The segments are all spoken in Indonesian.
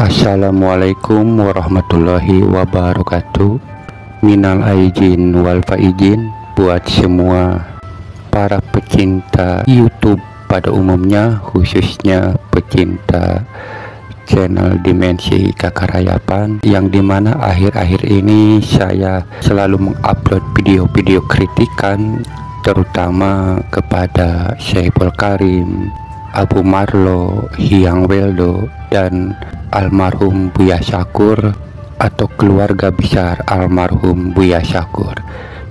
Assalamualaikum warahmatullahi wabarakatuh. Minal aijin wal faizin buat semua para pecinta YouTube pada umumnya, khususnya pecinta channel Dimensi Kakarayapan, yang dimana akhir-akhir ini saya selalu mengupload video-video kritikan terutama kepada Syaiful Karim, Abu Marlo, Hyang Weldo, dan almarhum Buya Syakur atau keluarga besar almarhum Buya Syakur,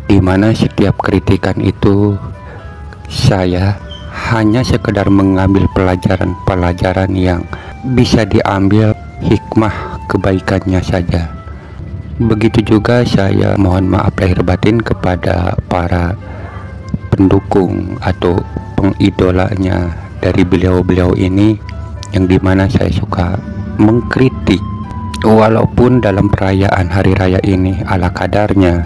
dimana setiap kritikan itu saya hanya sekedar mengambil pelajaran-pelajaran yang bisa diambil hikmah kebaikannya saja. Begitu juga saya mohon maaf lahir batin kepada para pendukung atau pengidolanya dari beliau-beliau ini, yang dimana saya suka mengkritik walaupun dalam perayaan hari raya ini ala kadarnya,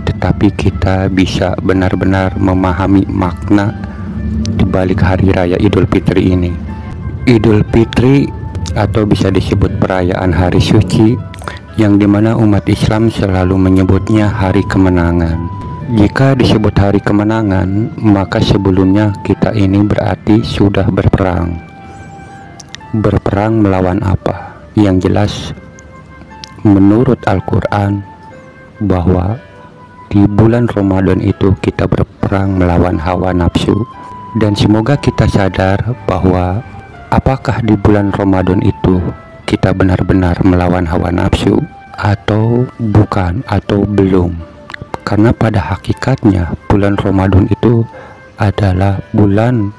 tetapi kita bisa benar-benar memahami makna di balik hari raya Idul Fitri ini. Idul Fitri atau bisa disebut perayaan hari suci, yang dimana umat Islam selalu menyebutnya hari kemenangan. Jika disebut hari kemenangan, maka sebelumnya kita ini berarti sudah berperang. Berperang melawan apa? Yang jelas menurut Al-Quran bahwa di bulan Ramadan itu kita berperang melawan hawa nafsu. Dan semoga kita sadar bahwa apakah di bulan Ramadan itu kita benar-benar melawan hawa nafsu atau bukan, atau belum. Karena pada hakikatnya bulan Ramadan itu adalah bulan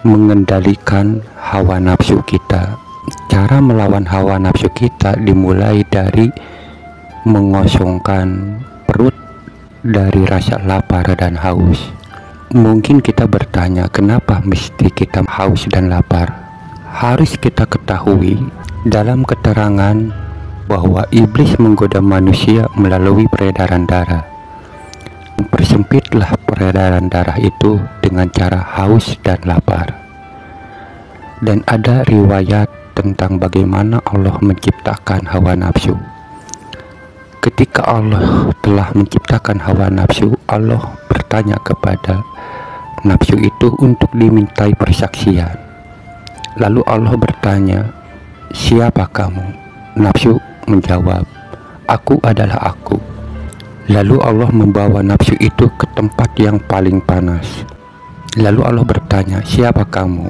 mengendalikan hawa nafsu kita. Cara melawan hawa nafsu kita dimulai dari mengosongkan perut dari rasa lapar dan haus. Mungkin kita bertanya, kenapa mesti kita haus dan lapar? Harus kita ketahui dalam keterangan bahwa iblis menggoda manusia melalui peredaran darah. Persempitlah peredaran darah itu dengan cara haus dan lapar. Dan ada riwayat tentang bagaimana Allah menciptakan hawa nafsu. Ketika Allah telah menciptakan hawa nafsu, Allah bertanya kepada nafsu itu untuk dimintai persaksian. Lalu Allah bertanya, "Siapa kamu?" Nafsu menjawab, "Aku adalah aku." Lalu Allah membawa nafsu itu ke tempat yang paling panas. Lalu Allah bertanya, "Siapa kamu?"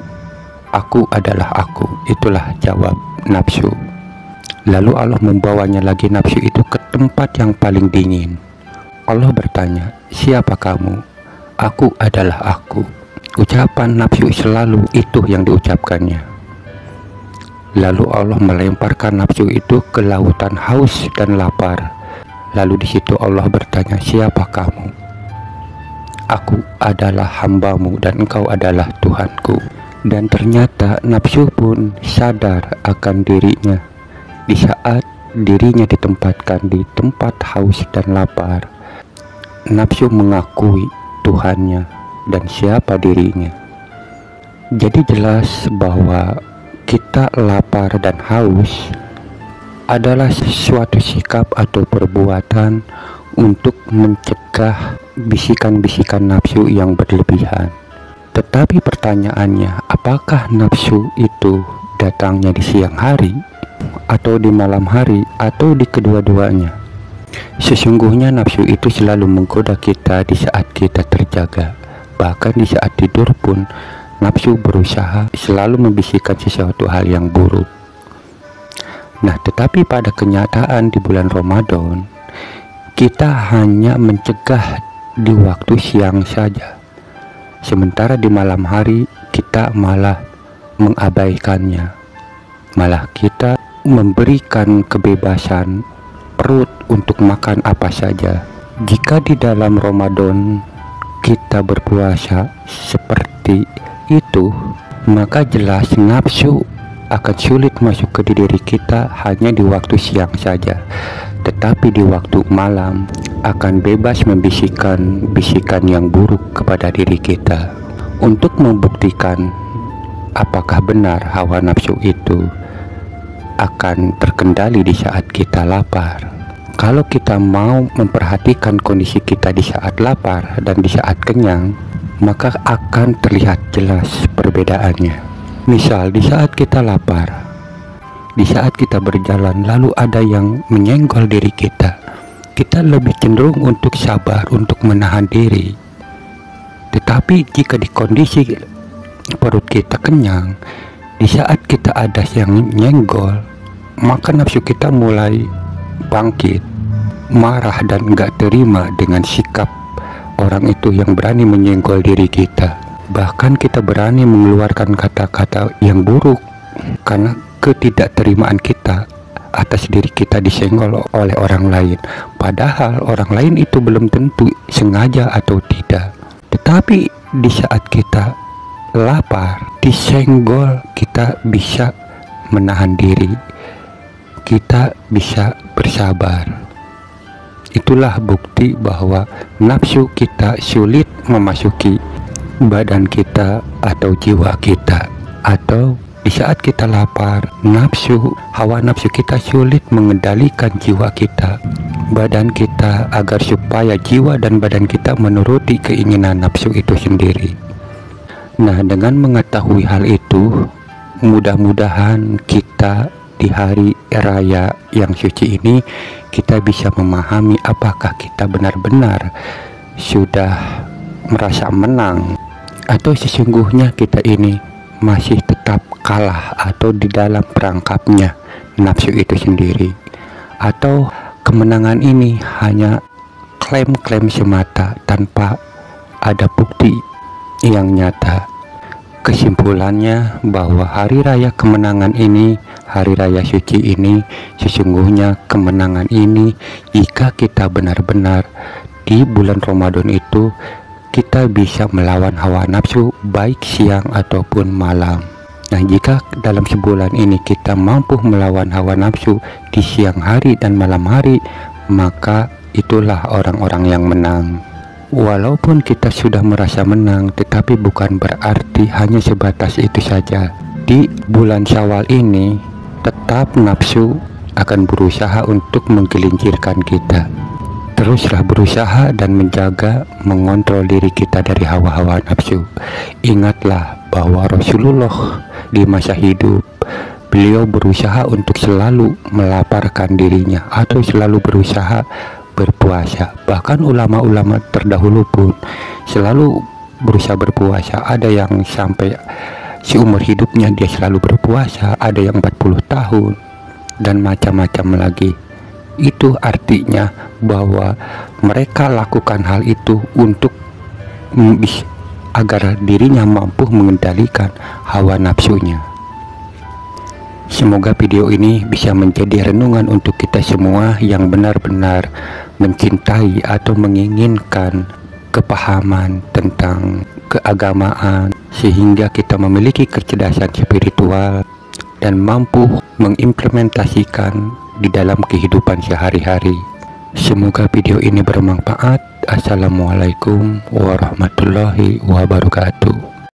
"Aku adalah aku." Itulah jawab nafsu. Lalu Allah membawanya lagi nafsu itu ke tempat yang paling dingin. Allah bertanya, "Siapa kamu?" "Aku adalah aku." Ucapan nafsu selalu itu yang diucapkannya. Lalu Allah melemparkan nafsu itu ke lautan haus dan lapar. Lalu di situ Allah bertanya, "Siapa kamu?" "Aku adalah hambamu dan engkau adalah Tuhanku." Dan ternyata nafsu pun sadar akan dirinya. Di saat dirinya ditempatkan di tempat haus dan lapar, nafsu mengakui Tuhannya dan siapa dirinya. Jadi jelas bahwa kita lapar dan haus adalah suatu sikap atau perbuatan untuk mencegah bisikan-bisikan nafsu yang berlebihan. Tetapi pertanyaannya, apakah nafsu itu datangnya di siang hari atau di malam hari atau di kedua-duanya? Sesungguhnya nafsu itu selalu menggoda kita di saat kita terjaga. Bahkan di saat tidur pun nafsu berusaha selalu membisikkan sesuatu hal yang buruk. Nah, tetapi pada kenyataan di bulan Ramadan, kita hanya mencegah di waktu siang saja. Sementara di malam hari kita malah mengabaikannya. Malah kita memberikan kebebasan perut untuk makan apa saja. Jika di dalam Ramadan kita berpuasa seperti itu, maka jelas nafsu akan sulit masuk ke diri kita hanya di waktu siang saja. Tetapi di waktu malam akan bebas membisikkan bisikan yang buruk kepada diri kita. Untuk membuktikan apakah benar hawa nafsu itu akan terkendali di saat kita lapar. Kalau kita mau memperhatikan kondisi kita di saat lapar dan di saat kenyang, maka akan terlihat jelas perbedaannya. Misal di saat kita lapar, di saat kita berjalan lalu ada yang menyenggol diri kita, kita lebih cenderung untuk sabar, untuk menahan diri. Tetapi jika di kondisi perut kita kenyang, di saat kita ada yang nyenggol, maka nafsu kita mulai bangkit, marah dan nggak terima dengan sikap orang itu yang berani menyenggol diri kita. Bahkan kita berani mengeluarkan kata-kata yang buruk karena ketidakterimaan kita atas diri kita disenggol oleh orang lain. Padahal orang lain itu belum tentu sengaja atau tidak. Tetapi di saat kita lapar, disenggol, kita bisa menahan diri, kita bisa bersabar. Itulah bukti bahwa nafsu kita sulit memasuki badan kita atau jiwa kita. Atau di saat kita lapar, hawa nafsu kita sulit mengendalikan jiwa kita, badan kita, agar supaya jiwa dan badan kita menuruti keinginan nafsu itu sendiri. Nah, dengan mengetahui hal itu, mudah-mudahan kita di hari raya yang suci ini kita bisa memahami apakah kita benar-benar sudah merasa menang atau sesungguhnya kita ini masih tetap kalah atau di dalam perangkapnya nafsu itu sendiri, atau kemenangan ini hanya klaim-klaim semata tanpa ada bukti yang nyata. Kesimpulannya bahwa hari raya kemenangan ini, hari raya suci ini, sesungguhnya kemenangan ini jika kita benar-benar di bulan Ramadan itu kita bisa melawan hawa nafsu baik siang ataupun malam. Nah, jika dalam sebulan ini kita mampu melawan hawa nafsu di siang hari dan malam hari, maka itulah orang-orang yang menang. Walaupun kita sudah merasa menang, tetapi bukan berarti hanya sebatas itu saja. Di bulan Syawal ini tetap nafsu akan berusaha untuk menggelincirkan kita. Teruslah berusaha dan menjaga, mengontrol diri kita dari hawa-hawa nafsu. Ingatlah bahwa Rasulullah di masa hidup beliau berusaha untuk selalu melaparkan dirinya atau selalu berusaha berpuasa. Bahkan ulama-ulama terdahulu pun selalu berusaha berpuasa. Ada yang sampai seumur hidupnya dia selalu berpuasa, ada yang 40 tahun dan macam-macam lagi. Itu artinya bahwa mereka lakukan hal itu untuk agar dirinya mampu mengendalikan hawa nafsunya. Semoga video ini bisa menjadi renungan untuk kita semua yang benar-benar mencintai atau menginginkan kepahaman tentang keagamaan, sehingga kita memiliki kecerdasan spiritual dan mampu mengimplementasikan di dalam kehidupan sehari-hari. Semoga video ini bermanfaat. Assalamualaikum warahmatullahi wabarakatuh.